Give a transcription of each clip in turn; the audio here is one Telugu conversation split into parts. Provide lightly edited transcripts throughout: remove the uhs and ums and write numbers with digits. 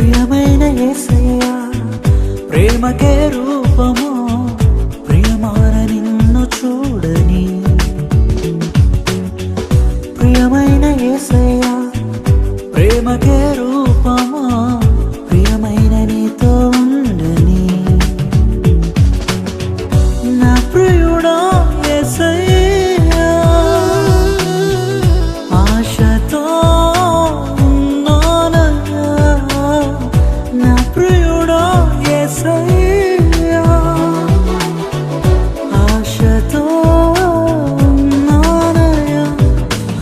ప్రియమైన యేసయ్యా ప్రేమకే రూపము ప్రియమార నిన్ను చూడని ప్రియమైన యేసయ్యా ప్రేమకే రూపము ప్రియమైన నీతో ఉండని నా ప్రియుడా యేసయ్యా ఆశతో ఉన్నానయ్యా నా ప్రియుడా యేసయ్యా ఆశతో ఉన్నానయ్యా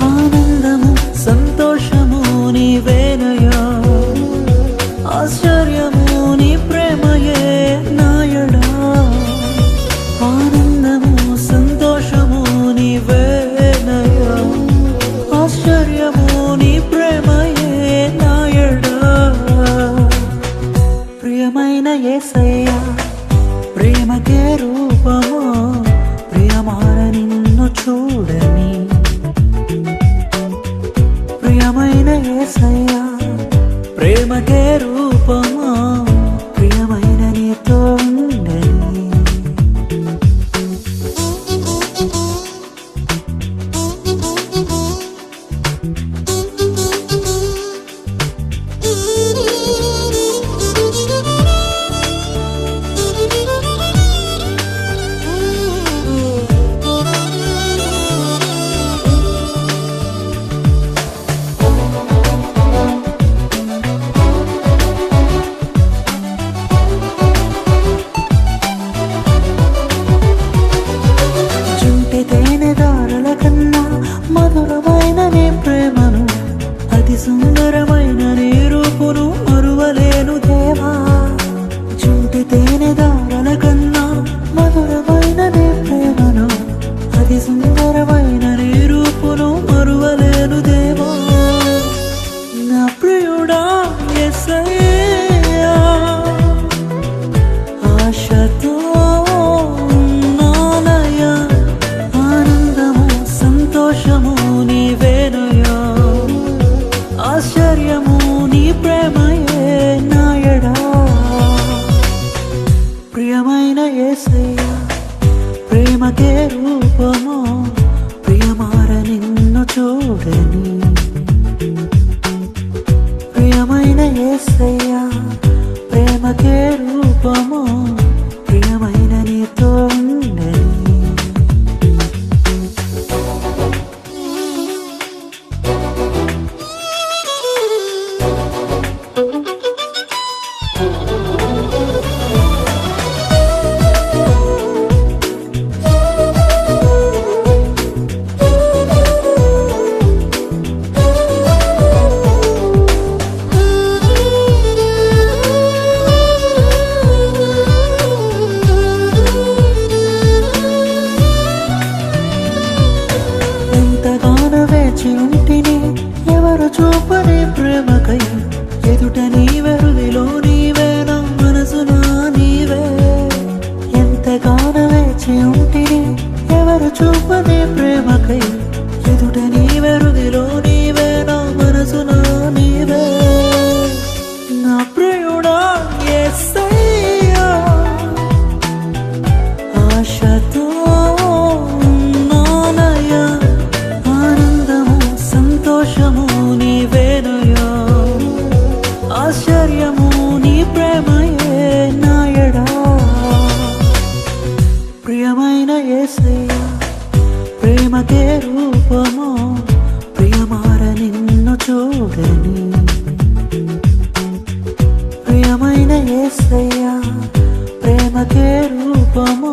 ఆనందము సంతోషము నీవేనయ్యా ఆశ్చర్యము నీ ప్రేమయే నాయడా ఆనందము సంతోషము నీవేనయ్యా ఆశ్చర్యము నీ ప్రేమయే నాయడా ప్రియమైన యేసయ్యా ప్రేమకే రూపము ప్రియమార నిన్ను చూడని ప్రియమైన యేసయ్యా ప్రేమకే రూపము ప్రియమైన నీతో ఉండని తేనెదారుల కన్నా మధురమైన నీ ప్రేమను అతి సుందరమైన నీ రూపును మరువలేను దేవా చుంటి తేనెదారుల కన్నా మధురమైన నీ ప్రేమను అతి సుందరమైన నీ రూపును మరువలేను దేవా నా ప్రియుడా యేసయ్యా ఆశతో సంతోషము నీవేనయ్యా ఆశ్చర్యము నీ ప్రేమయే నాయడా ప్రియమైన యేసయ్యా ప్రేమకే రూపము ప్రియమార నిన్ను చూడని ప్రియమైన యేసయ్యా ప్రేమకే రూపము ప్రియమైన నీతో ఉండని వేచి ఉంటిని ఎవరు చూపని ప్రేమకై ఎదుట నీవే హృదిలో నీవే నా మనసునా నీవే ఎంతగానో వేచి ఉంటిని ఎవరు చూపని ప్రేమకై ఎదుట నీవే హృదిలో నీవే నా మనసునా నీవే నా ప్రియుడా యేసయ్యా ఆశతో ఉన్నానయ్యా సంతోషము నీవేనయ్యా ఆశ్చర్యము నీ ప్రేమయే నాయడా ప్రియమైన యేసయ్యా ప్రేమకే రూపము ప్రియమార నిన్ను చూడని ప్రియమైన యేసయ్యా ప్రేమకే రూపము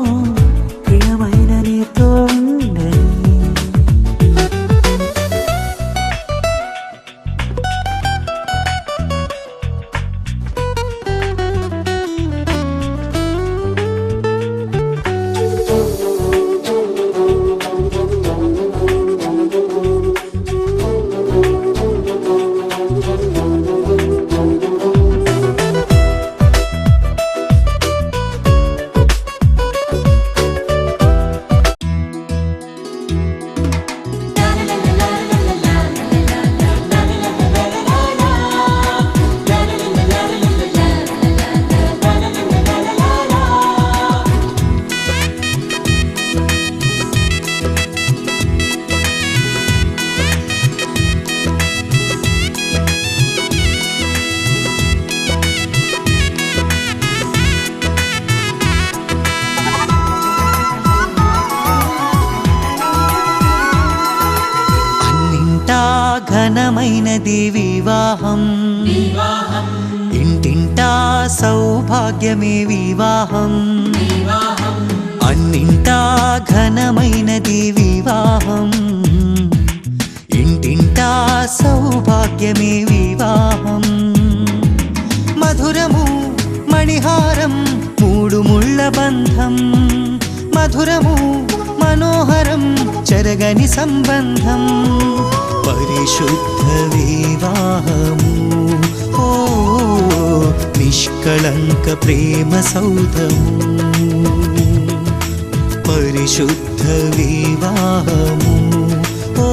ప్రియమైన నీతో ఉండని ఘనమైనది వివాహం ఇంటింటా సౌభాగ్యమే వివాహం అన్నింటా ఘనమైనది వివాహం ఇంటింటా సౌభాగ్యమే వివాహం మధురము మణిహారం మూడు ముళ్ళ బంధం మధురము మనోహరం చెరగని సంబంధం పరిశుద్ధ వివాహము ఓ నిష్కళంక ప్రేమ సౌధము పరిశుద్ధ వివాహము ఓ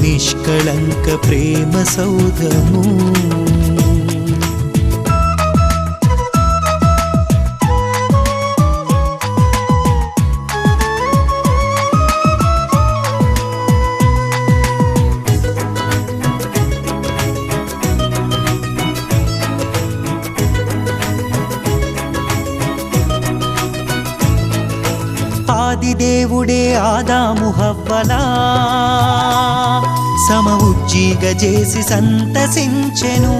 నిష్కళంక ప్రేమ సౌధము ఆదిదేవుడే ఆదాము హవ్వలా సమఉజ్జీగ చేసి సంతసించెను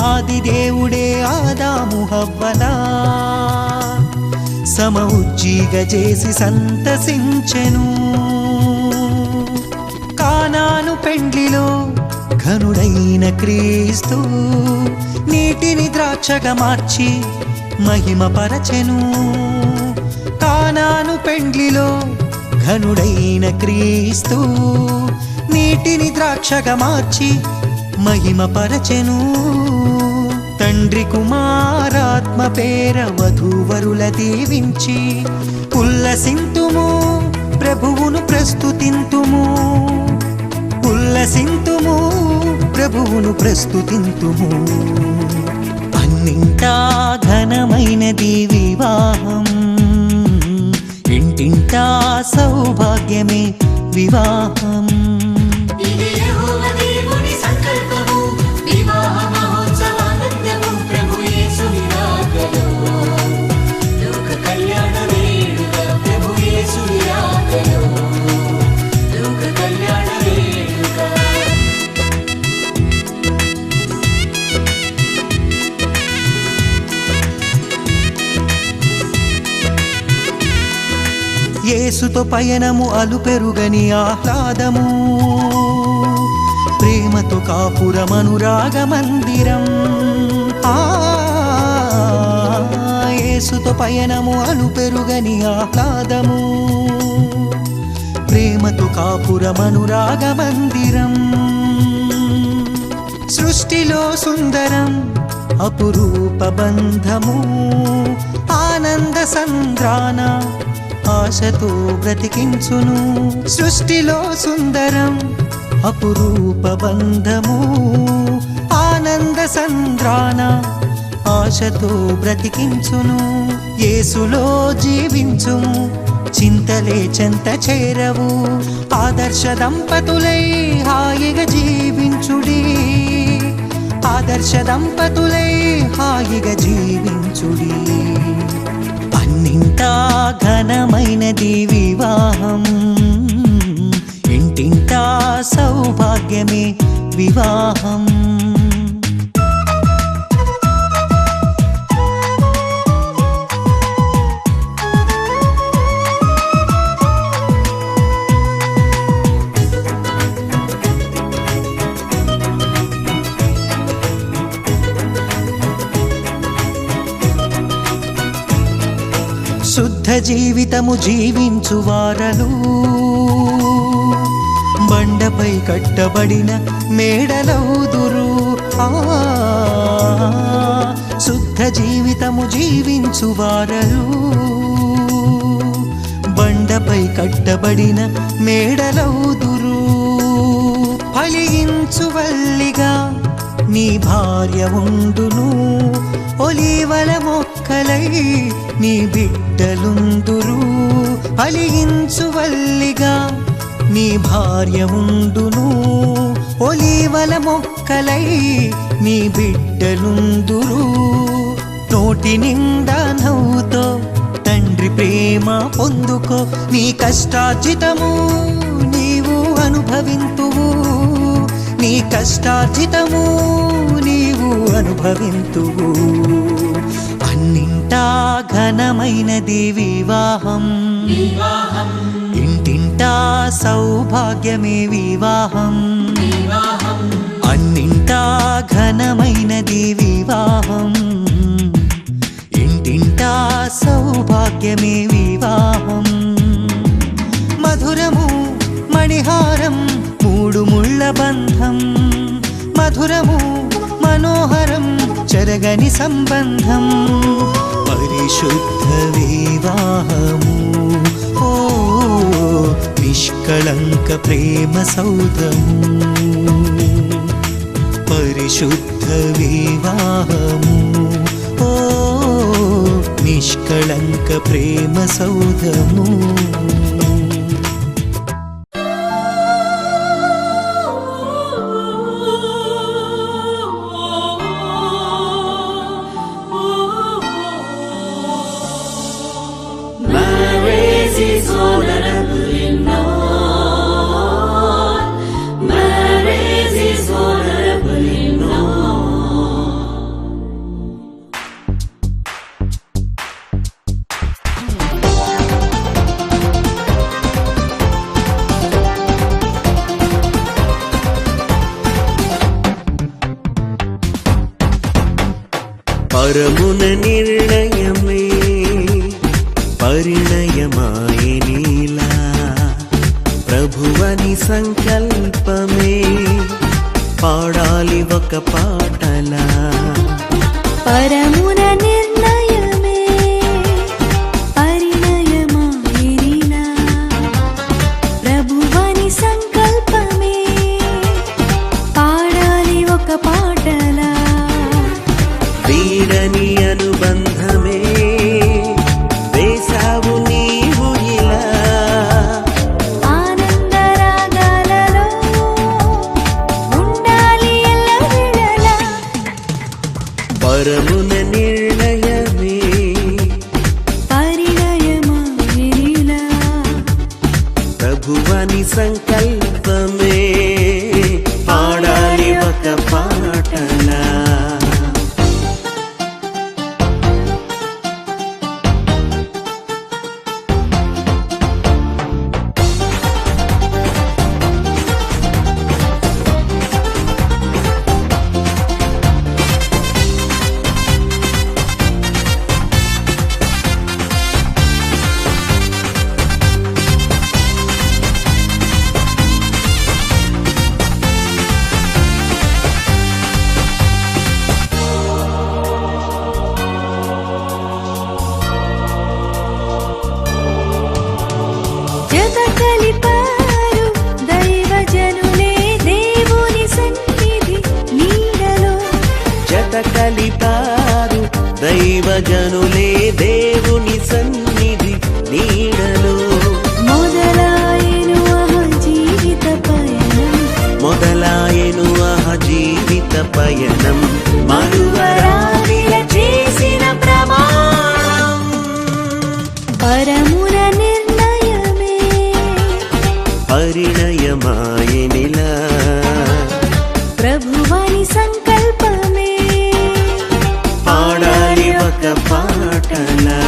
ఆదిదేవుడే ఆదాము హవ్వలా సమఉజ్జీగ చేసి సంతసించెను కానాను పెండ్లిలో ఘనుడైన క్రీస్తు నీటిని ద్రాక్షగా మార్చి మహిమ పరచెను కానాను పెండ్లిలో ఘనుడైన క్రీస్తు నీటిని ద్రాక్షగా మార్చి మహిమ పరచెను తండ్రి కుమారాత్మ పేర వధూవరుల దీవించి ఉల్లసింతుము ప్రభువును ప్రస్తుతింతుము ఉల్లసింతుము ప్రభువును ప్రస్తుతింతుము అన్నింటా ఘనమైనది వివాహం ఇంటింటా సౌభాగ్యమే వివాహం యేసుతో పయనము అలుపెరుగని ఆహ్లాదము ప్రేమతో కాపురమనురాగ మందిరం యేసుతో పయనము అలుపెరుగని ఆహ్లాదము ప్రేమతో కాపురమనురాగ మందిరం సృష్టిలో సుందరం అపురూప బంధము ఆనంద సంద్రాన ఆశతో బ్రతికించును సృష్టిలో సుందరం అపురూప బంధము ఆనంద సంద్రాన ఆశతో బ్రతికించును యేసులో జీవించుము చింతలే చెంత చేరవు ఆదర్శ దంపతులై హాయిగా జీవించుడి ఆదర్శ దంపతులై హాయిగా జీవించుడి అన్నింటా ఘనమైనది వివాహం ఇంటింటా సౌభాగ్యమే వివాహం శుద్ధ జీవితము జీవించు వారలు బండపై కట్టబడిన మేడలౌదురు శుద్ధ జీవితము జీవించు వారలు బండపై కట్టబడిన మేడలౌదురు ఫలించు వల్లిగా నీ భార్య ఉండును ఒలీవల మొక్కలై నీ బిడ్డలుందురు ఫలించు వల్లిగా నీ భార్య ఉండును ఒలీవల మొక్కలై నీ బిడ్డలుందురు నోటి నిండా నవ్వుతో తండ్రి తండ్రి ప్రేమ పొందుకో, నీ కష్టార్జితము నీవు అనుభవింతువు, నీ కష్టార్జితము నీవు అనుభవింతువు. అన్నింటా ఘనమైనది వివాహం, ఇంటింటా సౌభాగ్యమే వివాహం. అన్నింటా ఘనమైనది వివాహం, ఇంటింటా సౌభాగ్యమే వివాహం. మధురము మణిహారం మూడు ముళ్ళ బంధం, మధురము మనోహరం చెరగని సంబంధం. పరిశుద్ధ వివాహము ఓ నిష్కళంక ప్రేమ సౌధము. పరిశుద్ధ వివాహము ఓ నిష్కళంక ప్రేమ సౌధము. పరమున నిర్ణయమే పరిణయమాయనీలా, ప్రభువని సంకల్పమే పాడాలి ఒక పాటలా. పరమున నిర్ణయమే పరిణయమాయనీలా, ప్రభువని సంకల్పమే పాడాలి ఒక పాటలా. వీడని అనుబంధమే వేసావు నీవు ఇలా, ఆనందరాగాలలో ఉండాలి ఎల్లవేళలా. పరమున నిర్ణయమే పరిణయమాయనీలా, ప్రభువని సంకల్పమే పాడాలి ఒక పాటలా. జత కలిపారు దైవజనులే దేవుని సన్నిధి నీడలో, జత కలిపారు దైవజనులే దేవుని సన్నిధి నీడలో. మొదలాయెను ఆహ జీవిత పయనం, మొదలాయెను ఆహ జీవిత పయనం, మరువరాదిల చేసిన ప్రమాణం. పరమున నిర్ణయమే పరిణయమాయనిలా, ప్రభువని సంకల్పమే పాడాలి ఒక పాటలా.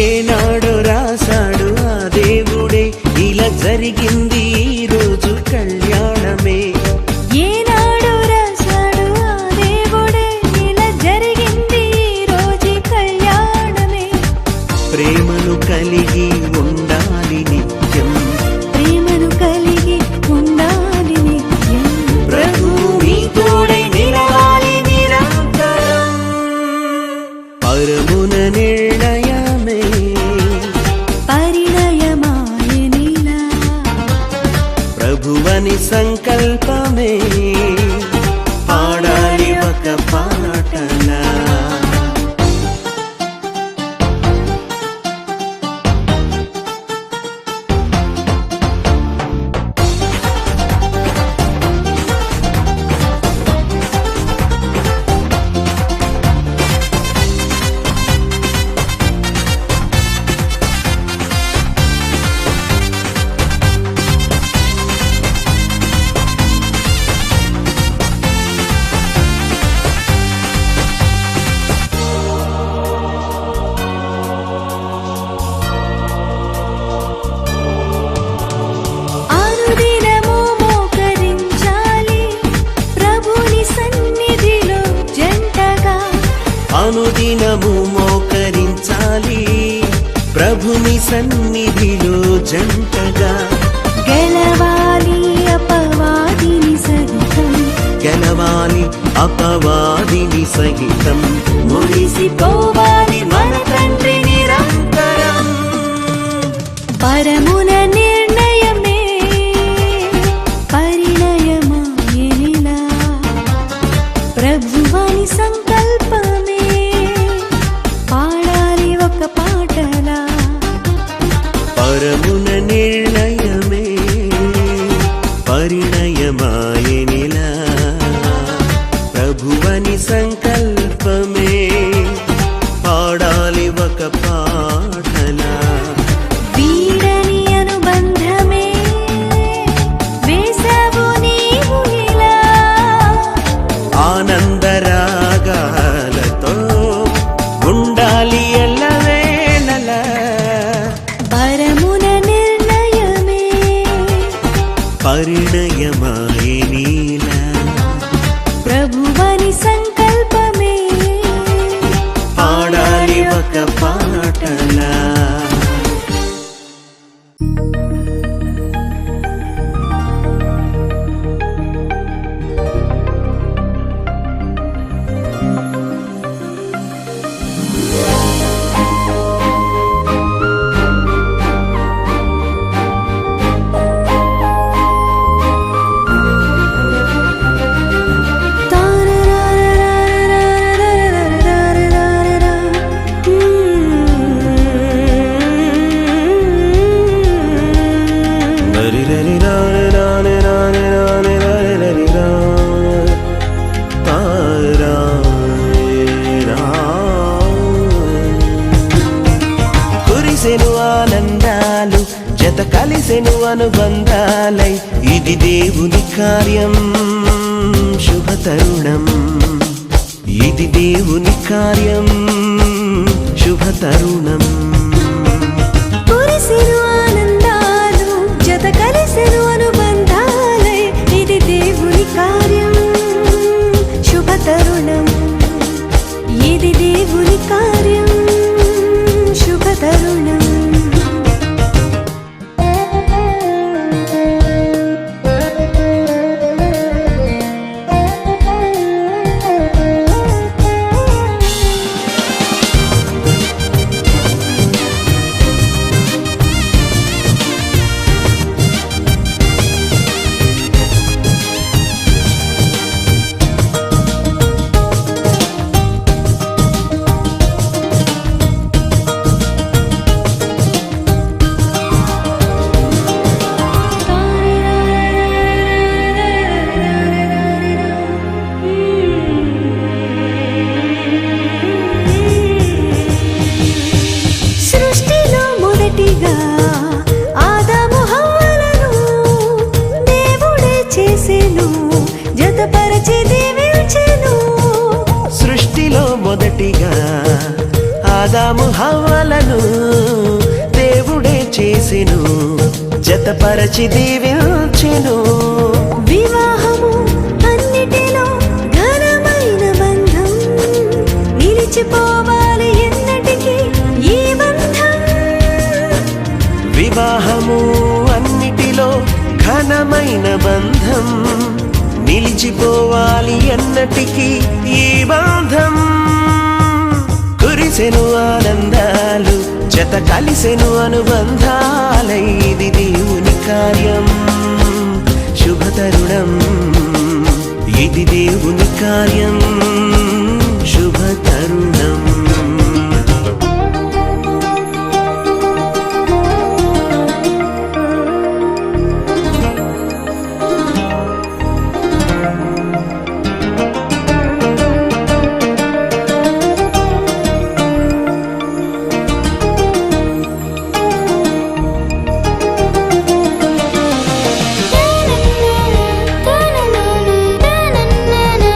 ఏనాడు రాశాడు ఆ దేవుడే ఇలా జరిగింది ఈ రోజు కళ్యాణమే. ఏనాడు రాశాడు ఆ దేవుడే ఇలా జరిగింది ఈ రోజు కళ్యాణమే. ప్రేమను కలిగి ఉండాలి నిత్యం, ప్రేమను కలిగి ఉండాలి నిత్యం, ప్రభువు నీ తోడై నిలవాలి నిరంతరం. పరమున నిర్ణయమే ప్రభుని సన్నిధిలో జంటగా గెలవాలి అపవాదిని సహితం, గెలవాలి అపవాదిని సహితం, మురిసిపోవాలి మన తండ్రి నిరంతరం. పరమున నిర్ణయమే పరిణయమాయెనిలా, ప్రభువాని సంకల్పమే పాడాలి ఒక పాటలా. పరమున నిర్ణయమే పరిణయమాయెనిలా, ప్రభువని సంకల్పమే పాడాలి ఒక పాటలా. వీడని అనుబంధమే వేసావు నీవు ఇలా, ఆనందరాగాలతో ఉండాలి ఎల్లవేళలా. పరమున నిర్ణయమే పరిణయమాయెనిలా, ప్రభువని సంకల్పమే పాడాలి ఒక పాటలా. కురిసెను ఆనందాలు జత కలిసెను అనుబంధాలై, ఇది దేవుని కార్యం శుభతరుణం, ఇది దేవుని కార్యం శుభతరుణం. కురిసెను ఆనందాలు జత కలిసెను అనుబంధాలై, ఇది దేవుని కార్యం శుభతరుణం, ఇది దేవుని కార్యం శుభతరుణం. సృష్టిలో మొదటిగా ఆదాము హవ్వలను దేవుడే చేసెను, జతపరచి దీవించెను. సృష్టిలో మొదటిగా ఆదాము హవ్వలను దేవుడే చేసెను, జతపరచి దీవించెను. వివాహము అన్నిటిలో ఘనమైన బంధం, నిలిచిపోవాలి ఎన్నటికీ ఈ బంధం. వివాహము అన్నిటిలో ఘనమైన బంధం, నిలిచిపోవాలి ఎన్నటికీ ఈ బంధం. కురిసెను ఆనందాలు జత కలిసెను అనుబంధాలై, ఇది దేవుని కార్యం శుభతరుణం, ఇది దేవుని కార్యం శుభతరుణం. Ta-na-na-na, ta-na-na-na, ta-na-na-na.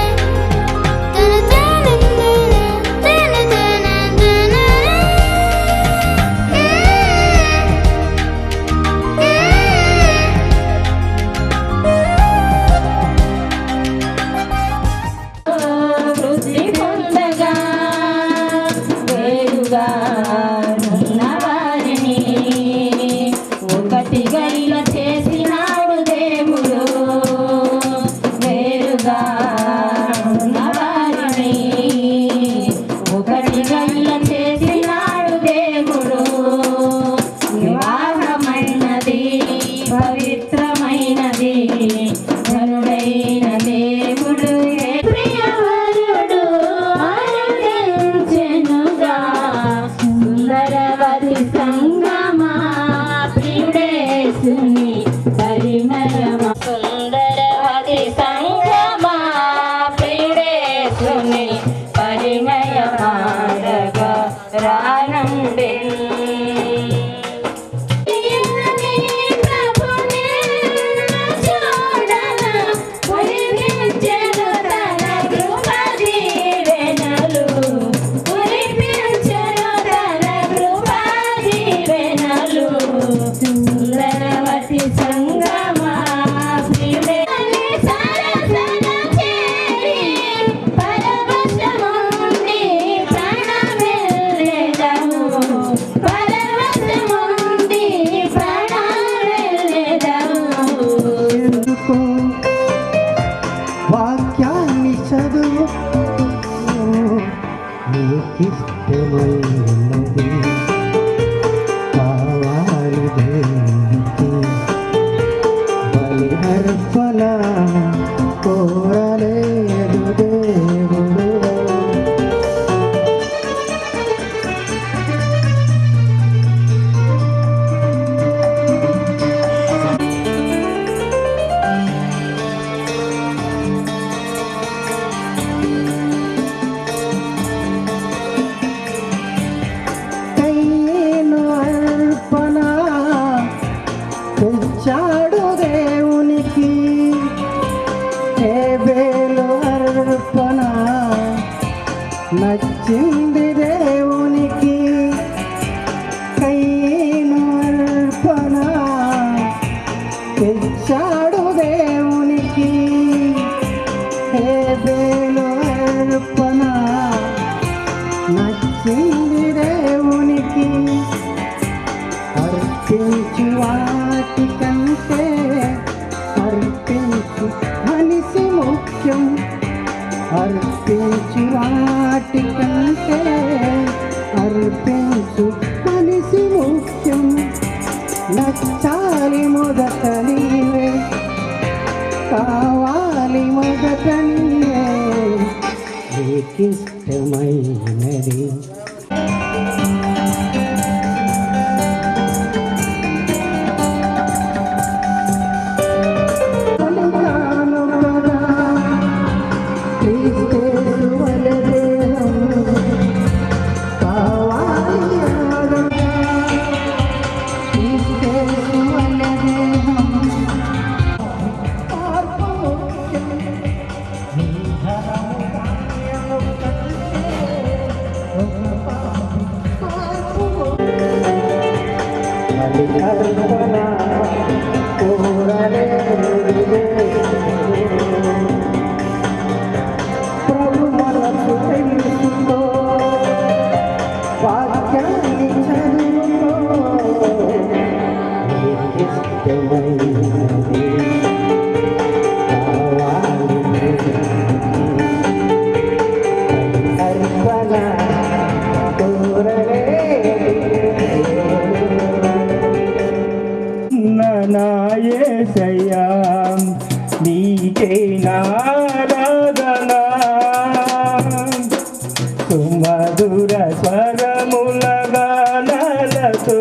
జతగా ఉన్నవారిని ఒకటిగా చేసినాడు దేవుడు. వివాహమైనది పవిత్రమైనది ధనుడైన దేవుడు ప్రియవరుడు ఆనందించెనుగా. సుందరవతి సంగమా ప్రియుడేసుని పరిమళమా. సుందరవతి సంగమా ప్రియుడేసుని పరిమళమాడగా రానండి. సుందరవతి సంగమా ప్రియుడేసుని సరసన చేరి పరవశముండి ప్రాణమెల్లెదము. పరవశముండి ప్రాణమెల్లెదము. వాక్యాన్ని చదువు నీకిష్టమైనది కావాలి దేవునికి బలిహర్పణ కోరలేదు దేవుడు. కయ్యేను అర్పణ తెచ్చాడు దేవునికి, హేబేలు అర్పణ నచ్చింది దేవునికి. కయ్యేను అర్పణ తెచ్చాడు దేవునికి, హేబేలు అర్పణ నచ్చింది దేవునికి. అర్పించు వాటి కంటే అర్పించు మనిషి ముఖ్యం. అర్పించు వాటి కంటే అర్పించు మనిషి ముఖ్యం. నచ్చాలి మొదట నీవే, కావాలి మొదట నీవే నీకిష్టమైనది. ప్రభు మనసు తెలుసుకో, వాక్యాన్ని చదువుకో, నీకిష్టమైనది కావాలి అర్పణ నాయసయ్యా నీకే నారాధనా. సుమధుర స్వరముల గానాలతో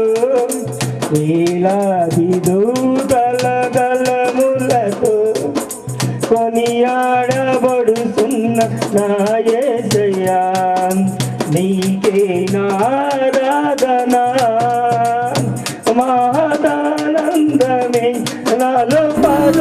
వేలాది దూతల గలములతో కొనియాడబడుతున్న నాయసయ్యా నీకే నారాధనా. మహదానందమే నాలో పద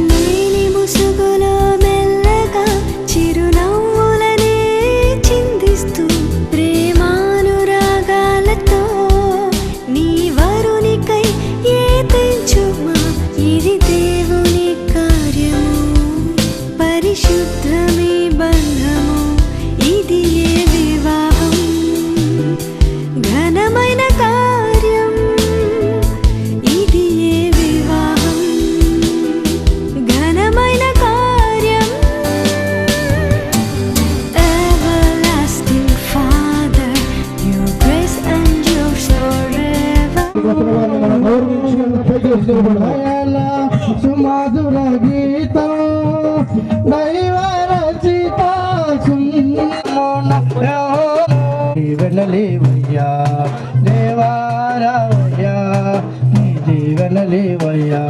నీలి ముసుగులో మెల్లగా దీవెనలేవయ్యా దేవారావయ్యా నీ దీవెనలేవయ్యా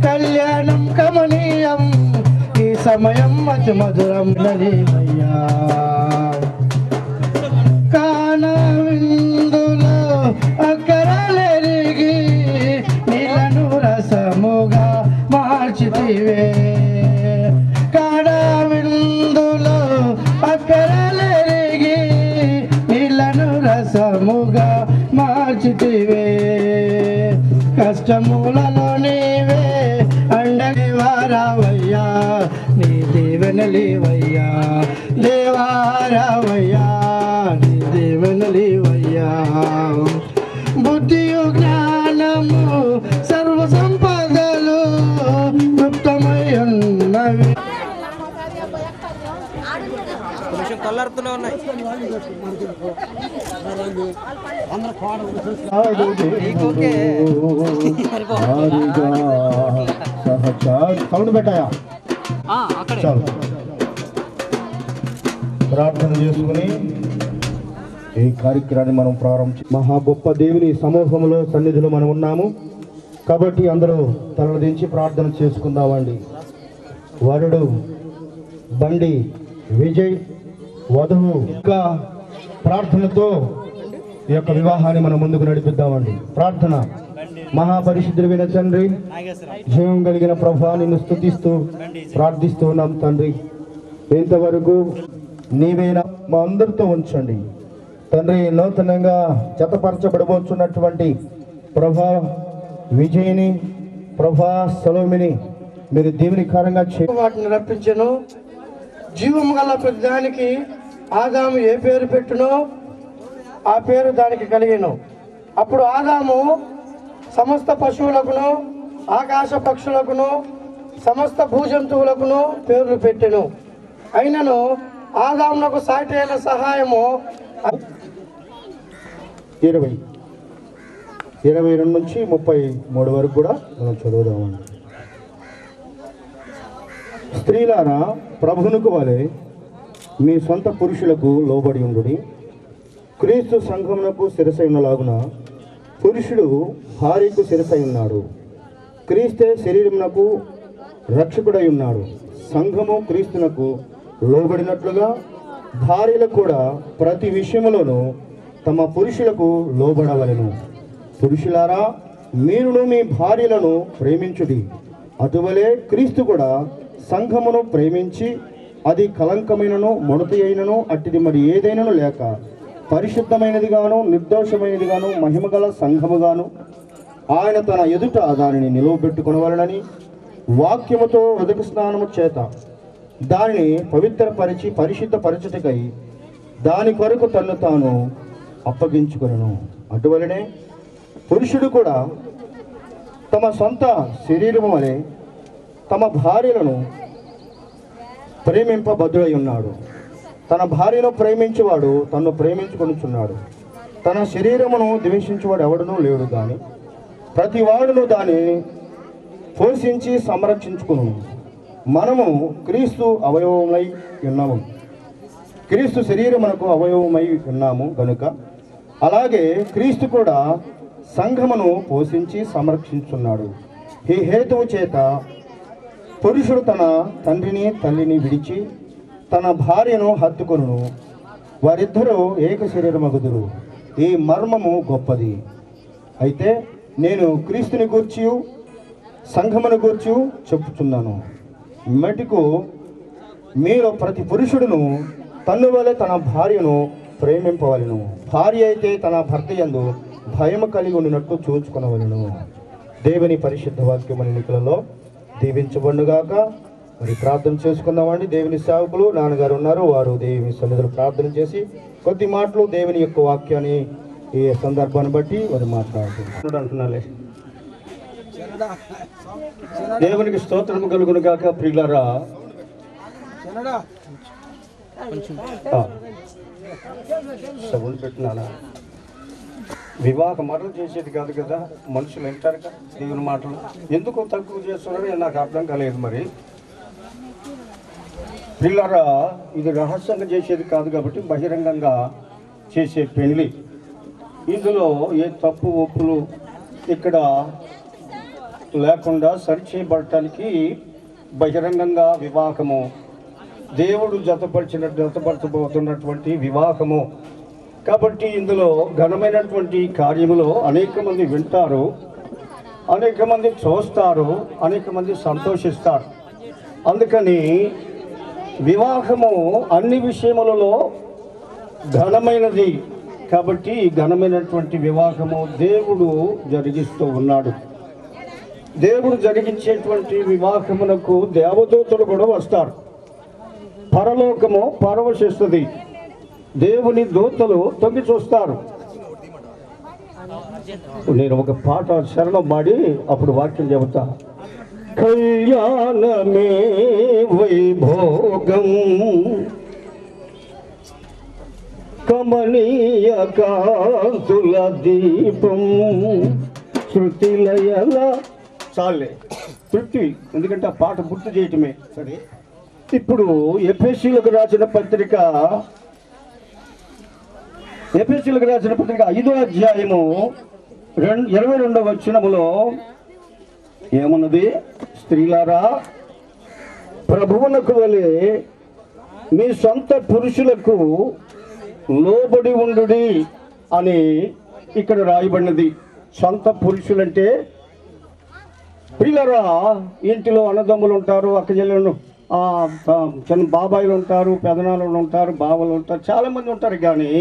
కళ్యాణం కమనీయం ఈ సమయం అతి మధురం లేవయ్యా కాన విందులో అక్కరలెరిగి నీళ్ళను రసముగా మార్చితివే కాన విందులో అక్కరలెరిగి నీళ్ళను రసముగా మార్చితివే కష్టములలో నీవే అండవారావయ్యా నీ దీవెనలేవయ్యా దేవారావయ్యా నీ దీవెనలేవయ్యా బుద్ధియు జ్ఞానము సర్వ సంపదలు గుప్తమై ఉన్నవి సౌండ్ పెట్టాయా ప్రార్థన చేసుకుని ఈ కార్యక్రమాన్ని మనం ప్రారంభించి మహా గొప్ప దేవుని సమూహంలో సన్నిధిలో మనం ఉన్నాము కాబట్టి అందరూ తలదించి ప్రార్థన చేసుకుందామండి. వరుడు బండి విజయ్ వధువు ఇంకా ప్రార్థనతో ఈ యొక్క వివాహాన్ని మనం ముందుకు నడిపిద్దామండి. ప్రార్థన. మహాపరిశుద్ధుడైన తండ్రి, జీవం కలిగిన ప్రభువా, నిన్ను స్తుతిస్తూ ప్రార్థిస్తూ ఉన్నాం తండ్రి. ఇంతవరకు నీవేనా మా అందరితో ఉంచండి తండ్రి. నూతనంగా జతపరచబడబోతున్నటువంటి ప్రభా విజయ్ని, ప్రభా సలోమిని మీరు దీవెనకరంగా వాటిని రప్పించను. జీవము గల ప్రతిదానికి ఆదాము ఏ పేరు పెట్టునో ఆ పేరు దానికి కలిగెను. అప్పుడు ఆదాము సమస్త పశువులకును ఆకాశ పక్షులకును సమస్త భూజంతువులకును పేర్లు పెట్టెను. అయినను ఆదామునకు సాటి అయిన సహాయము 22 నుంచి 33 వరకు కూడా మనం చదువుదామండి. స్త్రీలారా, ప్రభువునకు వలె మీ సొంత పురుషులకు లోబడి ఉండుడి. క్రీస్తు సంఘమునకు శిరసైనలాగున పురుషుడు భార్యకు శిరసై ఉన్నాడు. క్రీస్తే శరీరమునకు రక్షకుడై ఉన్నాడు. సంఘము క్రీస్తునకు లోబడినట్లుగా భార్యలు కూడా ప్రతి విషయములోనూ తమ పురుషులకు లోబడవలెను. పురుషులారా, మీరును మీ భార్యలను ప్రేమించుడి. అటువలే క్రీస్తు కూడా సంఘమును ప్రేమించి అది కలంకమైనను ముడత అయినను అట్టిది మరి ఏదైనను లేక పరిశుద్ధమైనదిగాను నిర్దోషమైనదిగాను మహిమగల సంఘముగాను ఆయన తన ఎదుట దానిని నిలువబెట్టుకొనవలెనని వాక్యముతో ఉదక స్నానము చేత దానిని పవిత్రపరిచి పరిశుద్ధపరచుటకై దాని కొరకు తన్ను తాను అప్పగించుకొనెను. అటువలనే పురుషుడు కూడా తమ సొంత శరీరము వలె తమ భార్యలను ప్రేమింపబద్ధుడై ఉన్నాడు. తన భార్యను ప్రేమించేవాడు తన్ను ప్రేమించుకొనుచున్నాడు. తన శరీరమును ద్వేషించేవాడు ఎవడనూ లేడు, కానీ ప్రతి వాడును దాన్ని పోషించి సంరక్షించుకును. మనము క్రీస్తు అవయవమై ఉన్నాము, క్రీస్తు శరీరమునకు అవయవమై ఉన్నాము గనుక అలాగే క్రీస్తు కూడా సంఘమును పోషించి సంరక్షించున్నాడు. ఈ హేతువు చేత పురుషుడు తన తండ్రిని తల్లిని విడిచి తన భార్యను హత్తుకొనును, వారిద్దరూ ఏక శరీరమగుదురు. ఈ మర్మము గొప్పది. అయితే నేను క్రీస్తుని గూర్చి సంఘమును గూర్చి చెప్పుచున్నాను. మటుకు మీరు ప్రతి పురుషుడును తన్ను వలె తన భార్యను ప్రేమింపవలెను. భార్య అయితే తన భర్త యందు భయము కలిగి ఉండినట్టు చూచుకొనవలెను. దేవుని పరిశుద్ధ వాక్యం ఎన్నికలలో దీవించబడుగాక. మరి ప్రార్థన చేసుకుందామండి. దేవుని సేవకులు నాన్నగారు ఉన్నారు, వారు దేవుని సన్నిధిలో ప్రార్థన చేసి కొద్ది మాటలు దేవుని యొక్క వాక్యాన్ని ఈ సందర్భాన్ని బట్టి వారు మాట్లాడుతున్నారు అంటున్నాలే. దేవునికి స్తోత్రము కలుగును గాక. ప్రియులారా, సౌండ్ పెట్టినానా? వివాహ మరణం చేసేది కాదు కదా, మనుషులు వింటారు కదా దేవుని మాటలు. ఎందుకు తక్కువ చేస్తున్నారో నాకు అర్థం కాలేదు. మరి పిల్లరా, ఇది రహస్యంగా చేసేది కాదు కాబట్టి బహిరంగంగా చేసే పెళ్లి. ఇందులో ఏ తప్పు ఒప్పులు ఇక్కడ లేకుండా సరిచేయబడటానికి బహిరంగంగా వివాహము, దేవుడు జతపరచబోతున్నటువంటి వివాహము. కాబట్టి ఇందులో ఘనమైనటువంటి కార్యములో అనేక మంది వింటారు, అనేక మంది చూస్తారు, అనేక మంది సంతోషిస్తారు. అందుకని వివాహము అన్ని విషయములలో ఘనమైనది. కాబట్టి ఈ ఘనమైనటువంటి వివాహము దేవుడు జరిగిస్తూ ఉన్నాడు. దేవుడు జరిగించేటువంటి వివాహమునకు దేవదూతలు కూడా వస్తారు. పరలోకము పరవశిస్తుంది, దేవుని దూతలు తొంగి చూస్తారు. నేను ఒక పాట శరణం పాడి అప్పుడు వాక్యం చెబుతా. కళ్యాణమే వైభోగం కమనీయ కాంతుల దీపం శృతిలయల చాలే తృప్తి, ఎందుకంటే ఆ పాట గుర్తు చేయటమే. సరే, ఇప్పుడు ఎఫెసీయులకు రాసిన పత్రిక 5వ అధ్యాయము 22వ వచనములో ఏమన్నది? స్త్రీలారా, ప్రభువునకు వలె మీ సొంత పురుషులకు లోబడి ఉండుడి అని ఇక్కడ రాయబడినది. సొంత పురుషులంటే పిల్లరా, ఇంటిలో అన్నదమ్ములు ఉంటారు, అక్కచెల్లెలు, చిన్న బాబాయిలు ఉంటారు, పెదనాలు ఉంటారు, బావలు ఉంటారు, చాలామంది ఉంటారు. కానీ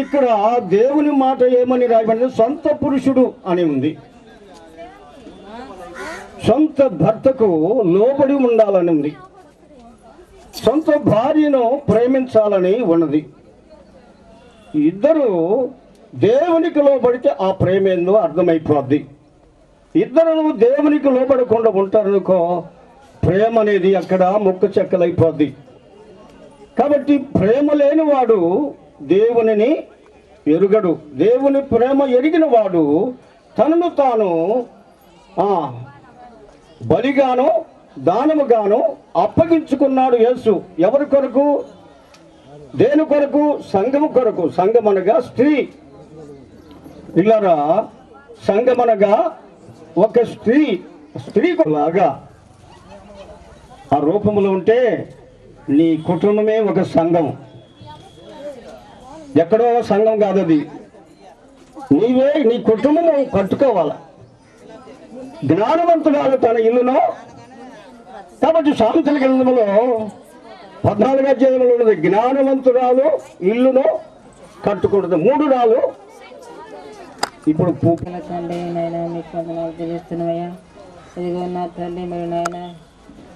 ఇక్కడ దేవుని మాట ఏమని రాయబడింది? సొంత పురుషుడు అని ఉంది. సొంత భర్తకు లోబడి ఉండాలని ఉంది. సొంత భార్యను ప్రేమించాలని ఉన్నది. ఇద్దరు దేవునికి లోబడితే ఆ ప్రేమ ఏందో అర్థమైపోద్ది. ఇద్దరు దేవునికి లోబడకుండా ఉంటారనుకో, ప్రేమ అనేది అక్కడ ముక్క చెక్కలైపోద్ది. కాబట్టి ప్రేమ లేని వాడు దేవునిని ఎరుగడు. దేవుని ప్రేమ ఎరిగిన వాడు తనను తాను బలిగాను దానముగాను అప్పగించుకున్నాడు యేసు. ఎవరి కొరకు? దేని కొరకు? సంఘము కొరకు. సంఘం అనగా స్త్రీ. ఇలారా, సంఘం అనగా ఒక స్త్రీ లాగా ఆ రూపంలో ఉంటే నీ కుటుంబమే ఒక సంఘం. ఎక్కడో సంఘం కాదు అది, నీవే నీ కుటుంబము కట్టుకోవాలి. జ్ఞానవంతురాలు తన ఇల్లును, కాబట్టి సామెతల గ్రంథంలో 14వ అధ్యాయంలో ఉన్నది, జ్ఞానవంతురాలు ఇల్లును కట్టుకూడదు. 3 రాళ్ళు. ఇప్పుడు తండ్రి నాయన మీకు వందనాలు తెలియజేస్తున్నాయ్యా. ఇదిగో నా తల్లి మరి నాయన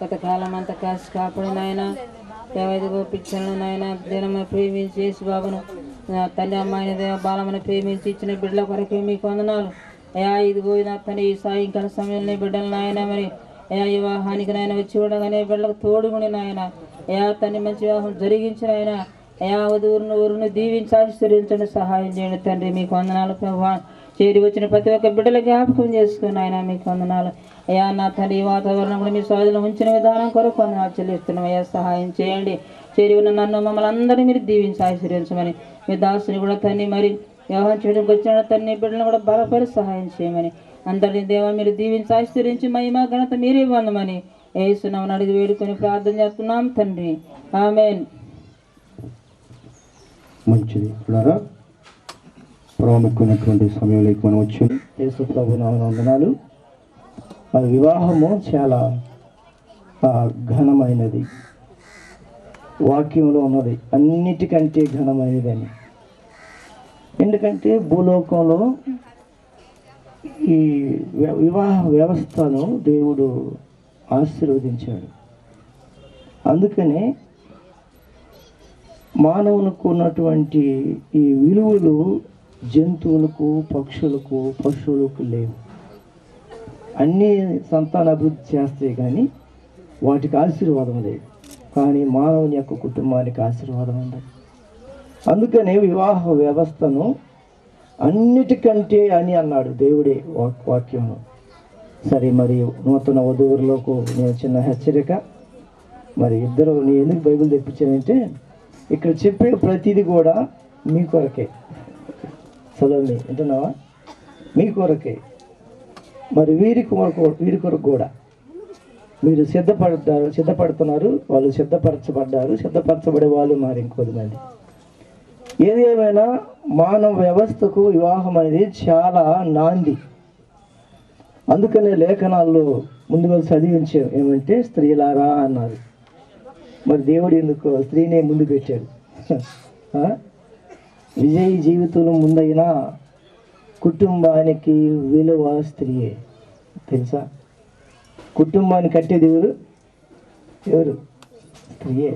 గతకాలం అంతా కాసి కాపాడు నాయన. ఇదిగో పిచ్చలను నాయన దినము ప్రేమించి యేసు బాబును నా తల్లి అమ్మాయిని దేవ బాలమని ప్రేమించి ఇచ్చిన బిడ్డల కొరకే మీకు వందనాలు అయ్యా. ఇదిగో నా తల్లి ఈ సాయంకాల సమయంలో బిడ్డలు నాయన మరి అయ్యా వివాహానికి నాయన వచ్చి ఉండగానే బిడ్డలకు తోడుగుని నాయన అయ్యా తన్ని మంచి వివాహం జరిగించిన ఆయన అయ్యా ఊరును దీవించి ఆశీర్వదించండి, సహాయం చేయండి తండ్రి. మీకు వందనాలు ప్రభావ. చేరి వచ్చిన ప్రతి ఒక్క బిడ్డల జ్ఞాపకం చేసుకుని ఆయన మీకు వందనాలు అయ్యా. నా తల్లి వాతావరణం కూడా మీ స్వాధీనం ఉంచిన విధానం కొరకు వందనాలు చెల్లిస్తున్నాం అయ్యా. సహాయం చేయండి. చేరి ఉన్న నన్ను మమ్మల్ని అందరినీ మీరు దీవించి ఆశీర్వదించమని, మీ దాసుని కూడా తన్ని మరి వ్యవహారం చేయడానికి వచ్చిన తన్ని బిడ్డలను కూడా బలపరి సహాయం చేయమని, అందరినీ దేవా మీరు దీవించి ఆశీర్వదించి మహిమ ఘనత మీరే ఇవ్వండి యేసునామమున అడిగి వేడుకొని ప్రార్థన చేస్తున్నాం తండ్రి, ఆమేన్. మంచిది. ప్రాముఖ్యమైనటువంటి సమయంలోకి మనం వచ్చింది. యేసు ప్రభు నామమున వందనాలు. మరి వివాహము చాలా ఘనమైనది. వాక్యంలో ఉన్నది అన్నిటికంటే ఘనమైనది అని. ఎందుకంటే భూలోకంలో ఈ వివాహ వ్యవస్థను దేవుడు ఆశీర్వదించాడు. అందుకనే మానవునికి ఉన్నటువంటి ఈ విలువలు జంతువులకు, పక్షులకు, పశువులకు లేవు. అన్నీ సంతాన అభివృద్ధి చేస్తాయి కానీ వాటికి ఆశీర్వాదం లేదు. కానీ మానవుని యొక్క కుటుంబానికి ఆశీర్వాదం ఉండదు. అందుకనే వివాహ వ్యవస్థను అన్నిటికంటే అని అన్నాడు దేవుడే వాక్యంలో. సరే, మరి నూతన వధువులకు నేను చిన్న హెచ్చరిక. మరి ఇద్దరు నేను ఎందుకు బైబిల్ తెప్పించానంటే ఇక్కడ చెప్పే ప్రతిదీ కూడా మీ కొరకే. చదవండి, వింటున్నావా? మీ కొరకే. మరి వీరి కొరకు కూడా మీరు సిద్ధపడుతున్నారు, వాళ్ళు సిద్ధపరచబడ్డారు, సిద్ధపరచబడే వాళ్ళు మరి ఇంకొద్దిమంది. ఏది ఏమైనా మానవ వ్యవస్థకు వివాహం అనేది చాలా నాంది. అందుకనే లేఖనాల్లో ముందుగా చదివించారు ఏమంటే స్త్రీలారా అన్నారు. మరి దేవుడు ఎందుకు స్త్రీనే ముందు పెట్టాడు? విజయ్ జీవితంలో ముందైనా కుటుంబానికి విలువ స్త్రీయే. తెలుసా? కుటుంబాన్ని కట్టేది ఎవరు? స్త్రీయే.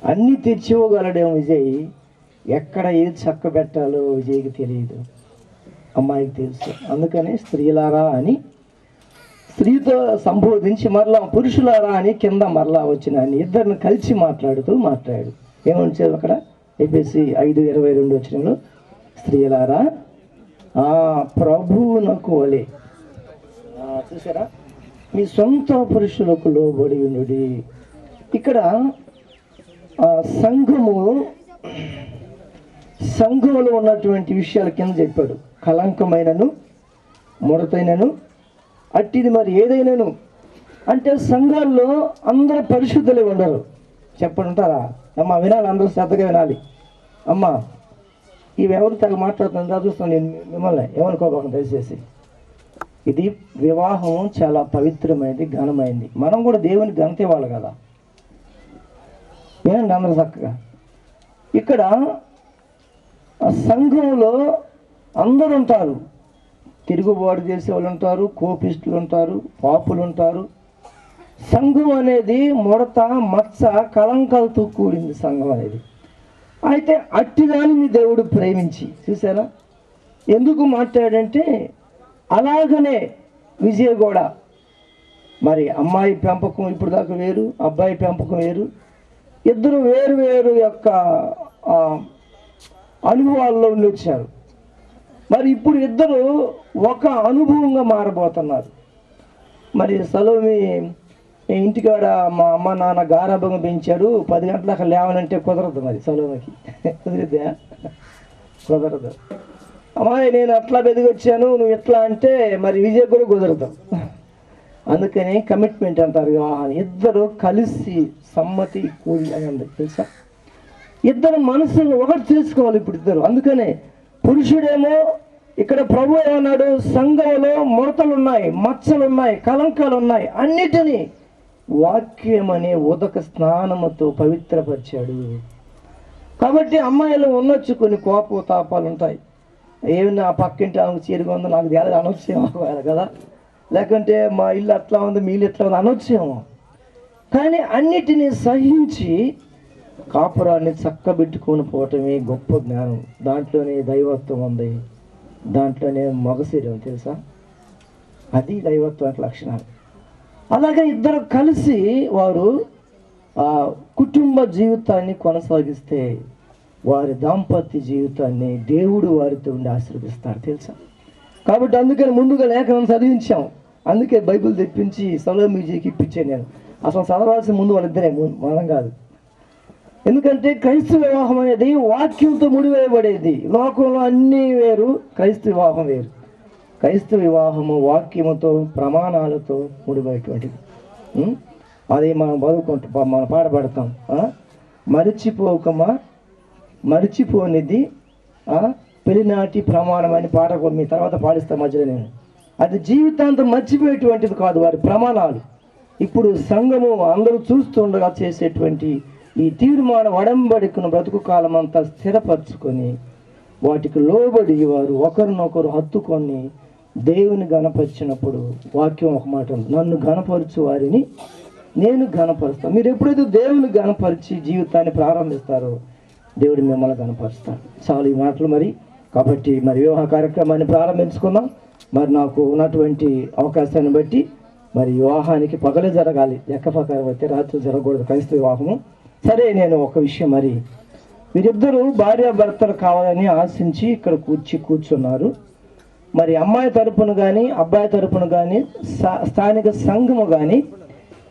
అన్నీ తెచ్చివ్వగలడేమో విజయ్, ఎక్కడ ఏది చక్క పెట్టాలో విజయ్కి తెలియదు, అమ్మాయికి తెలుసు. అందుకని స్త్రీలారా అని స్త్రీతో సంబోధించి మరలా పురుషులారా అని కింద మరలా వచ్చిన అని ఇద్దరిని కలిసి మాట్లాడాడు. ఏమంటారు అక్కడ? ఎఫెసీ 5:22 వచనంలో స్త్రీలారా ప్రభువునకు వలె, చూసారా, మీ సొంత పురుషులకు లోబడి ఉండుడి. ఇక్కడ సంఘంలో ఉన్నటువంటి విషయాల కింద చెప్పాడు. కలంకమైనను ముడతైనను అట్టిది మరి ఏదైనాను అంటే సంఘాల్లో అందరూ పరిశుద్ధులే ఉండరు. చెప్పంటారా? అమ్మ వినాలి, అందరూ శ్రద్ధగా వినాలి. అమ్మ ఇవి ఎవరు తెగ మాట్లాడుతుందా చూస్తాను నేను, మిమ్మల్ని ఏమనుకోబాకండి దయచేసి. ఇది వివాహం చాలా పవిత్రమైనది, ఘనమైంది. మనం కూడా దేవుని ఘనత ఇవ్వాలి కదా. ఏనండి అందరూ చక్కగా. ఇక్కడ సంఘంలో అందరూ ఉంటారు. తిరుగుబాటు చేసే వాళ్ళు ఉంటారు, కోపిస్టులు ఉంటారు, పాపులు ఉంటారు. సంఘం అనేది ముడత, మచ్చ, కలంకాలతో కూడింది సంఘం అనేది. అయితే అట్టిదాన్ని దేవుడు ప్రేమించి, చూసారా ఎందుకు మాట్లాడంటే, అలాగనే విజయ్ కూడా మరి అమ్మాయి పెంపకం ఇప్పుడు దాకా వేరు, అబ్బాయి పెంపకం వేరు. ఇద్దరు వేరు వేరు యొక్క అనుభవాల్లో ఉండి వచ్చారు. మరి ఇప్పుడు ఇద్దరు ఒక అనుభవంగా మారబోతున్నారు. మరి సలోమి ఇంటికాడ మా అమ్మ నాన్న గారాభంగా పెంచాడు, 10 గంటలకు లేవనంటే కుదరదు. మరి సలోమికి కుదిరిద్దా? కుదరదు. అమ్మాయి నేను అట్లా బెదిగొచ్చాను, నువ్వు ఎట్లా అంటే మరి విజయ్ కూడా కుదరదు. అందుకని కమిట్మెంట్ అంటారు వివాహాన్ని. ఇద్దరు కలిసి సమ్మతి కూడి అని ఉంది తెలుసా. ఇద్దరు మనసును ఒకటి చేసుకోవాలి ఇప్పుడు ఇద్దరు. అందుకనే పురుషుడేమో ఇక్కడ ప్రభు ఏమన్నాడు, సంఘంలో ముడతలు ఉన్నాయి, మచ్చలు ఉన్నాయి, కలంకాలు ఉన్నాయి, అన్నిటినీ వాక్యం అనే ఉదక స్నానముతో పవిత్రపరిచాడు. కాబట్టి అమ్మాయిలు ఉండొచ్చు కొన్ని కోప తాపాలు ఉంటాయి. ఏమన్నా ఆ పక్కింటి ఆమెకు చీరగా ఉందో నాకు తేడా అనొచ్చేమో కదా, లేకుంటే మా ఇల్లు అట్లా ఉంది మీ ఇల్లు ఎట్లా ఉంది అనొచ్చేమో. కానీ అన్నిటినీ సహించి కాపురాన్ని చక్కబెట్టుకొని పోవటమే గొప్ప జ్ఞానం. దాంట్లోనే దైవత్వం ఉంది, దాంట్లోనే మగశీరం తెలుసా, అది దైవత్వం లక్షణాలు. అలాగే ఇద్దరు కలిసి వారు కుటుంబ జీవితాన్ని కొనసాగిస్తే వారి దాంపత్య జీవితాన్ని దేవుడు వారితో ఉండి ఆశీర్వదిస్తారు తెలుసా. కాబట్టి అందుకని ముందుగా లేఖనం చదివించాం. అందుకే బైబిల్ తెప్పించి సలోమిజీకి ఇప్పించాను నేను. అసలు చదవాల్సిన ముందు వాళ్ళిద్దరే, మనం కాదు. ఎందుకంటే క్రైస్తవ వివాహం అనేది వాక్యంతో ముడివేయబడేది. లోకంలో అన్నీ వేరు, క్రైస్తవ వివాహం వేరు. క్రైస్తవ వివాహము వాక్యముతో ప్రమాణాలతో ముడిపోయేటువంటిది. అది మనం చదువుకుంటాం, మనం పాడబడతాం. మరిచిపోనిది పెళ్లినాటి ప్రమాణం అని పాట కూడా మీ తర్వాత పాడిస్తా మధ్యలో నేను. అది జీవితాంతం మర్చిపోయేటువంటిది కాదు, వారి ప్రమాణాలు. ఇప్పుడు సంఘము అందరూ చూస్తుండగా చేసేటువంటి ఈ తీర్మాన వడంబడికను బ్రతుకు కాలం అంతా స్థిరపరచుకొని వాటికి లోబడి వారు ఒకరినొకరు హత్తుకొని దేవుని గణపరిచినప్పుడు వాక్యం ఒక మాట ఉంది, నన్ను గణపరచు వారిని నేను గణపరుస్తాను. మీరు ఎప్పుడైతే దేవుని గణపరిచి జీవితాన్ని ప్రారంభిస్తారో దేవుడు మిమ్మల్ని గణపరుస్తాడు. చాలు ఈ మాటలు మరి. కాబట్టి మరి వివాహ కార్యక్రమాన్ని ప్రారంభించుకుందాం. మరి నాకు ఉన్నటువంటి అవకాశాన్ని బట్టి మరి వివాహానికి పగలే జరగాలి, లెక్క ప్రకారం అయితే రాత్రి జరగకూడదు క్రైస్తవ వివాహము. సరే, నేను ఒక విషయం, మరి వీరిద్దరూ భార్యాభర్తలు కావాలని ఆశించి ఇక్కడ కూర్చున్నారు. మరి అమ్మాయి తరపున కానీ అబ్బాయి తరపున కానీ స్థానిక సంఘము కానీ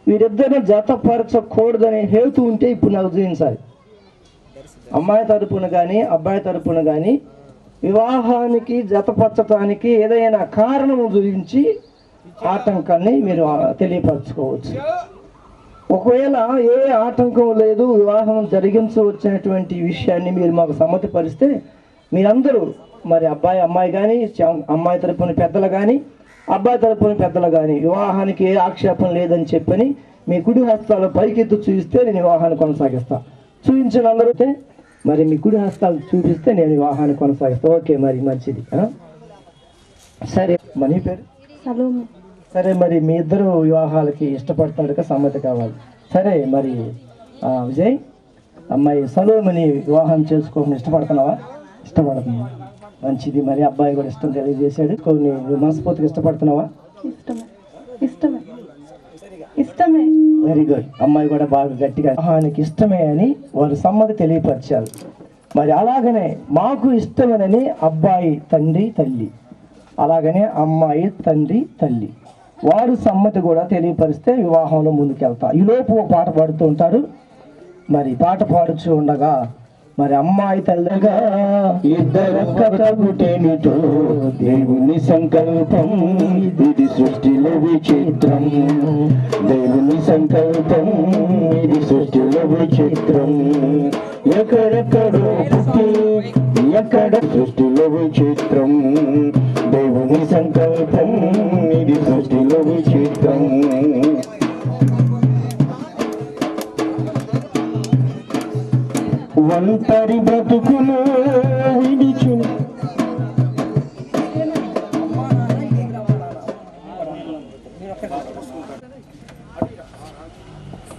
వీరిద్దరిని జతపరచకూడదనే హేతు ఉంటే ఇప్పుడు నాకు చూపించాలి. అమ్మాయి తరపున కానీ అబ్బాయి తరపున కానీ వివాహానికి జతపరచడానికి ఏదైనా కారణం చూపించి ఆటంకాన్ని మీరు తెలియపరచుకోవచ్చు. ఒకవేళ ఏ ఆటంకం లేదు, వివాహం జరిగించవచ్చినటువంటి విషయాన్ని మీరు మాకు సమ్మతిపరిస్తే మీరందరూ మరి అమ్మాయి కానీ అమ్మాయి తరపున పెద్దలు కానీ అబ్బాయి తరపున పెద్దలు కానీ వివాహానికి ఏ ఆక్షేపం లేదని చెప్పని మీ కుడి హస్తాలు పైకెత్తు చూపిస్తే నేను వివాహాన్ని కొనసాగిస్తా. చూపించిన అందరూ మరి మీ కుడి హస్తాలు చూపిస్తే నేను వివాహాన్ని కొనసాగిస్తా. ఓకే, మరి మంచిది. సరే, మనీ పేరు సరే, మరి మీ ఇద్దరు వివాహాలకి ఇష్టపడుతున్నట్టుగా సమ్మతి కావాలి. సరే, మరి విజయ్, అమ్మాయి సలోమిని వివాహం చేసుకోమని ఇష్టపడుతున్నావా? ఇష్టపడుతున్నా, మంచిది. మరి అబ్బాయి కూడా ఇష్టం తెలియజేశాడు. కొన్ని మనస్ఫూర్తిగా ఇష్టపడుతున్నావా? ఇష్టమే. Very good. అమ్మాయి కూడా బాగా గట్టిగా వివాహానికి ఇష్టమే అని వారు సమ్మతి తెలియపరిచారు. మరి అలాగనే మాకు ఇష్టమేనని అబ్బాయి తండ్రి తల్లి, అలాగనే అమ్మాయి తండ్రి తల్లి వారు సమ్మతి కూడా తెలియపరిస్తే వివాహంలో ముందుకెళ్తా. ఈలోపు పాట పాడుతూ ఉంటారు. మరి పాట పాడుచూ ఉండగా మరి అమ్మాయి తల్లిగా ఇద్దరొక్కటేమిటో దేవుని సంకల్పం, ఇది సృష్టిలో విచిత్రం. దేవుని సంకల్పం, ఇది సృష్టిలో విచిత్రం. ఎక్కడెక్కడో పుట్టి ఎక్కడ సృష్టిలో విచిత్రం. దేవుని సంకల్పం, ఇది సృష్టిలో విచిత్రం. ఒంటరి బ్రతుకును విడిచి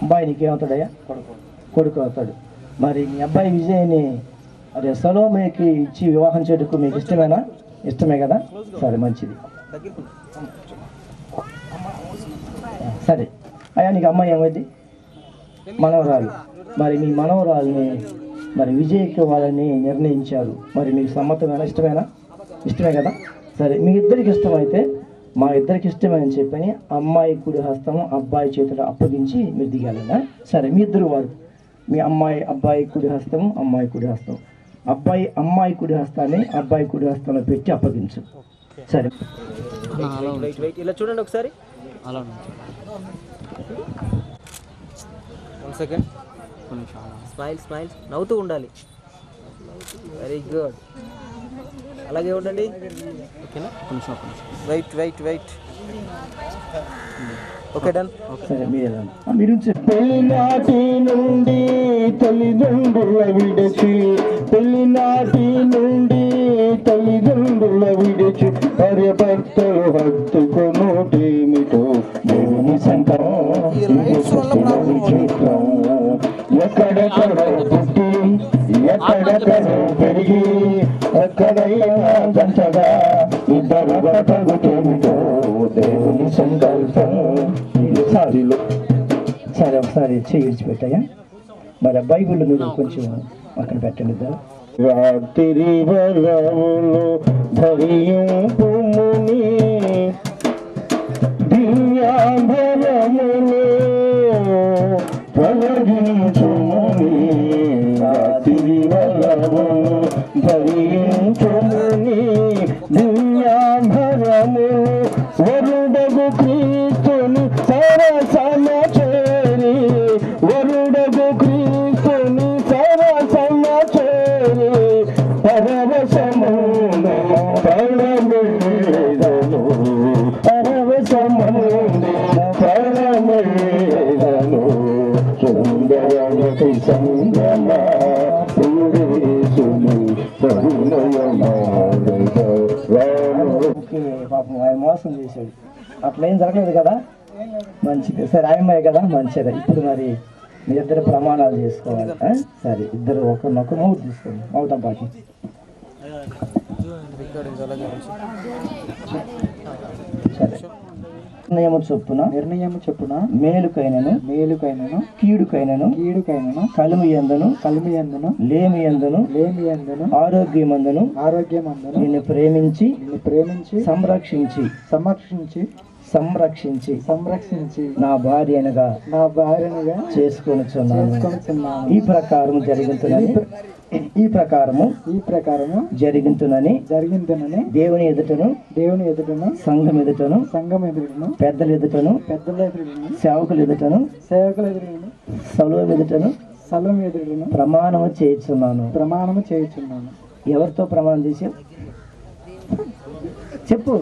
అబ్బాయి నీకేమవుతాడయ్యా? కొడుకు అవుతాడు. మరి మీ అబ్బాయి విజయ్ని అదే సలోమికి ఇచ్చి వివాహం చేయడానికి మీకు ఇష్టమేనా? ఇష్టమే కదా? సరే, మంచిది. సరే అయ్యా, నీకు అమ్మాయి ఏమైంది? మనవరాలు. మరి మీ మనవరాల్ని మరి విజయ్కి వాళ్ళని నిర్ణయించారు. మరి మీకు సమ్మతమేనా? ఇష్టమేనా? ఇష్టమే కదా? సరే, మీ ఇద్దరికి ఇష్టమైతే మా ఇద్దరికి ఇష్టమే అని చెప్పని అమ్మాయి కుడి హస్తము అబ్బాయి చేతులు అప్పగించి మీరు దిగాలన్నా. సరే, మీ ఇద్దరు వారు మీ అబ్బాయి కుడి హస్తము అమ్మాయి కుడి హస్తం, అమ్మాయి కుడి హస్తాన్ని అబ్బాయి కుడి హస్తంలో పెట్టి అప్పగించు. సరే, ఇలా చూడండి ఒకసారి. సెకండ్, స్మైల్ నవ్వుతూ ఉండాలి. Very good. అలాగే ఉండండి. ఓకేనా? వెయిట్. Okay, done. సరే, మీరు పెళ్లినాటి నుండి తల్లిదండ్రుల విడిచి, పెళ్లినాటి నుండి తల్లిదండ్రుల విడిచి భార్యాభర్తలు హత్తుకొనుటేమిటో దేవుని సంకల్పం. ఎక్కడెక్కడో పుట్టి ఎక్కడెక్కడో పెరిగి ఎక్కడైనా గంటగా ఇద్దరు ఒకటేమిటో దేవుని సంకల్పం. సరే, ఒకసారి చేయి విడిచిపెట్టాయా? మరి బైబిల్ మీరు కొంచెం అక్కడ పెట్టండి. రాత్రి వరములు ధరింపుముని దివ్యాభరణములు తొలగించుముని, రాత్రి వరములు ధరించుముని దివ్యాభరణములు వరుడగు క్రీస్తుని సరసన చేరి, వరుడగు క్రీస్తుని సరసన చేరి పరవశమున పరమేదను, పరవశమున పరమేదను. సుందరమతి సంగమ పాపం ఆయన మోసం చేశాడు. అట్లేం జరగలేదు కదా? మంచిది. సరే, ఆయమ్మాయి కదా? మంచిది. ఇప్పుడు మరి మీ ఇద్దరు ప్రమాణాలు చేసుకోవాలి. సరే, ఇద్దరు ఒకరినొకరు మౌత్ తీసుకోండి. మౌతం పాటి సరే. నిర్ణయము చొప్పున మేలుకైనను కీడుకైనను కలిమి యందును లేమి యందును ఆరోగ్యమందును నిన్ను ప్రేమించి సంరక్షించి సంరక్షించి నా భార్యనుగా చేసుకొనుచున్నాను. ఈ ప్రకారము జరిగింతునని దేవుని ఎదుటను సంఘం ఎదుటను పెద్దల ఎదుటను సేవకుల ఎదుటను సలోం ఎదుటను ప్రమాణము చేయుచున్నాను. ఎవరితో ప్రమాణం చేశావు? చెప్పు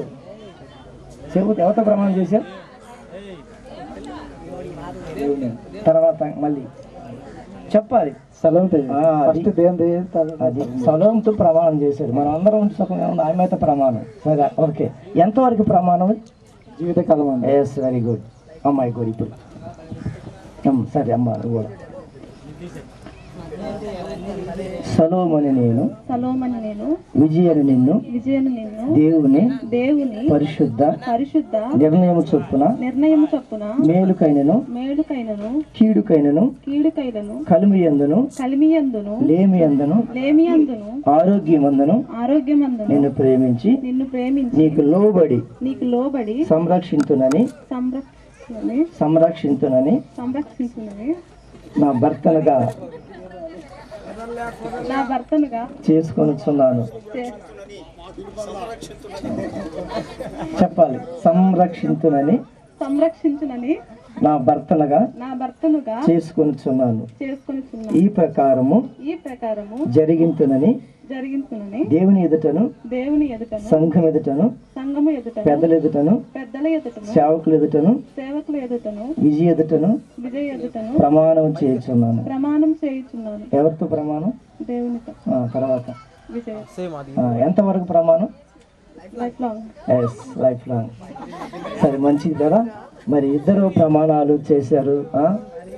ఎవరితో ప్రమాణం చేశావు? తర్వాత మళ్ళీ చెప్పాలి. అది సలోంతో ప్రమాణం చేశాడు. మనం అందరం ఆమెతో ప్రమాణం. సరే, ఓకే. ఎంతవరకు ప్రమాణం? జీవితకాలం. Yes, very good. అమ్మాయి కూడా ఇప్పుడు సరే అమ్మ కూడా. సలోమని నేను విజయను నిన్ను దేవుని పరిశుద్ధ నిర్ణయము చొప్పున మేలుకైనను కీడుకైనను కలిమియందును లేమియందును ఆరోగ్యమందును నిన్ను ప్రేమించి నీకు లోబడి సంరక్షించునని నా భర్తనుగా చేసుకొనుచున్నాను. చెప్పాలి. సంరక్షించునని నా భర్తనుగా చేసుకొనుచున్నాను. ఈ ప్రకారము జరిగింతునని దేవుని ఎదుటను సంఘం ఎదుటను పెద్దల ఎదుటను సేవకుల ఎదుటను విజయ ఎదుటను ప్రమాణం చేయుచున్నాను. ఎవరితో ప్రమాణం? తర్వాత ఎంతవరకు ప్రమాణం? Life long. సరే, మంచిది కదా. మరి ఇద్దరు ప్రమాణాలు చేశారు.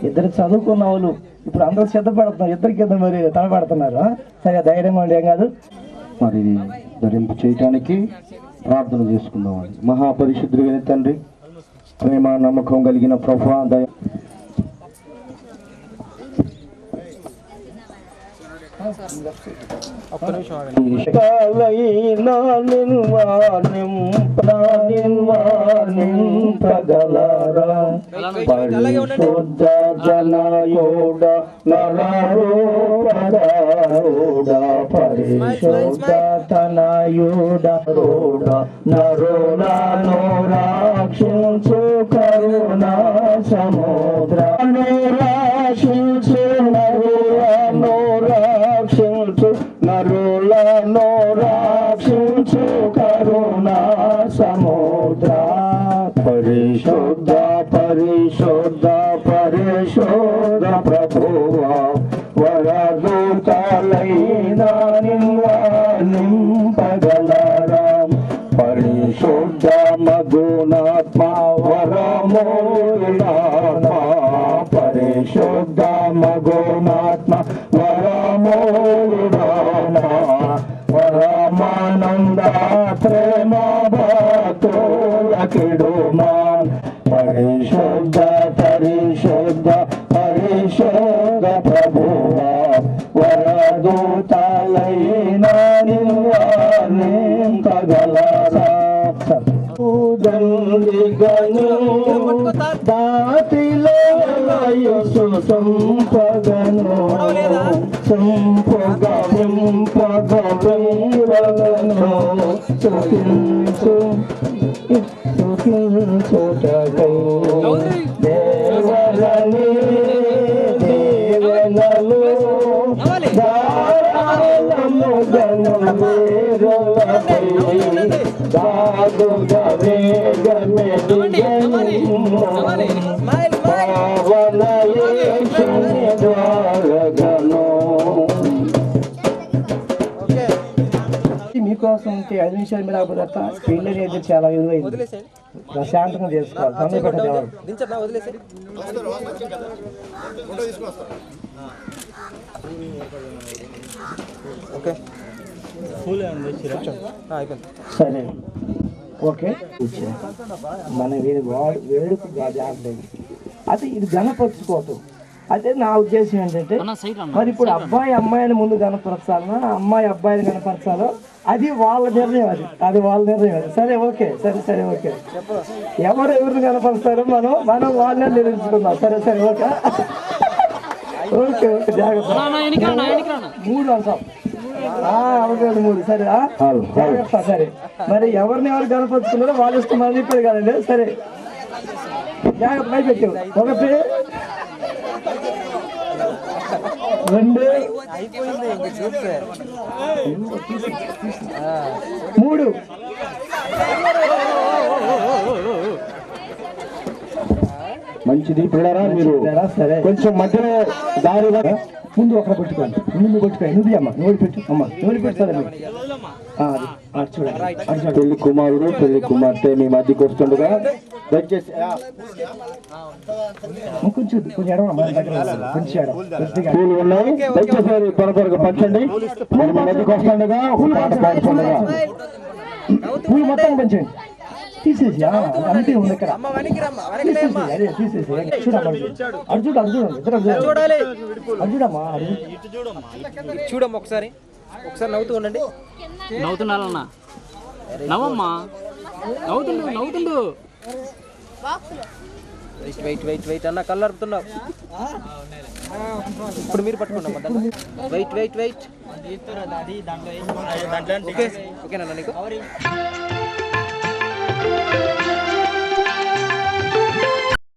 ఇద్దరు చదువుకున్న వాళ్ళు ఇప్పుడు అందరూ సిద్ధపడుతున్నారు. ఇద్దరికి కింద మరి తలపడుతున్నారు. సరే, ధైర్యంగా ఉండే కాదు. మరి ధరింపు చేయటానికి ప్రార్థన చేసుకుందాం. మహాపరిశుద్ధుడైన తండ్రి, ప్రేమ నమ్మకం కలిగిన ప్రభువా, దయ పరిశుద్ధ జనయోడ పరిశుద్ధ తనయుడ నరులను రక్షించు కరుణా సముద్ర నరులను రక్షించు కరుణా సముద్ర పరిశుద్ధ ప్రభువా వరదూతలైన నింపగలరా పరిశుద్ధ మగునాత్మ వరమూలాత్మ పరిశుద్ధ మగునాత్మ వరమూలాత్మ పరమానంద ప్రేమ భక్తుల కిడుమాన్ పరిశుద్ధ ప్రభువా వరదూతలైన నింపగలరా దాటిలో సంపగను సుఖించుటకై దేవరని దేవనలు దారము గనులపై దాదుగా వేగమెదిగను పావన యేసుని ద్వారగను. మీకోసం ఉంటే 5 నిమిషాలు మీరు ఆపదత్తా. పెళ్ళి అనేది చాలా విలువైంది. ప్రశాంతంగా చేసుకోవాలి. తొందర పెట్టేవారు. సరే, ఓకే. మన వేడుక జాగ్రత్త. అది ఇది గణపరుచుకోవటం. అదే నా ఉద్దేశం ఏంటంటే, మరి ఇప్పుడు అబ్బాయి అమ్మాయిని ముందు గణపరచాలన్నా, అమ్మాయి అబ్బాయిని గణపరచాలో అది వాళ్ళ నిర్ణయం, అది వాళ్ళ నిర్ణయం. సరే ఓకే, సరే ఓకే. ఎవరిని కనపరుస్తారో మనం వాళ్ళని నిర్ణయించుకుందాం. సరే ఓకే జాగ్రత్త. 3 అంటాం. అవకాశం 3. సరే జాగ్రత్త. సరే మరి ఎవరు కనపరుచుకున్నారో వాళ్ళు ఇష్టం అని చెప్పేది కాదండి. సరే జాగ్రత్త. భయపెట్టావు. 1 2 3. మంచిది పిల్లరా, మీరు సరే కొంచెం మధ్యలో దారిగా ముందు ఒకరు కొట్టుకోండి. నువ్వు అమ్మ నువ్వు పెట్టు. అమ్మ నువ్వు పెడతాను. చూడండి పెళ్లి కుమారుడు పెళ్లి కుమార్తె మీ మధ్యకి వస్తుండగా దయచేసి కొంచెం పూలు ఉన్నాయి, దయచేసి త్వరగా పంచండి. మీ మధ్యకి వస్తుండగా పాట పాడుతుండగా పూలు మొత్తం పంచండి. తీసేసి అంతే ఉంది ఇక్కడ. తీసేసి చూడమ్మా, అర్జుడమ్మా చూడమ్మా ఒకసారి నవ్వుతూ ఉండండి. నవ్వుతున్నారన్నా, నవ్వమ్మా, నవ్వుతుండు. వెయిట్ అన్న కళ్ళు అరుపుతున్నావు. ఇప్పుడు మీరు పట్టుకోండి. వెయిట్ ఓకేనా నీకు?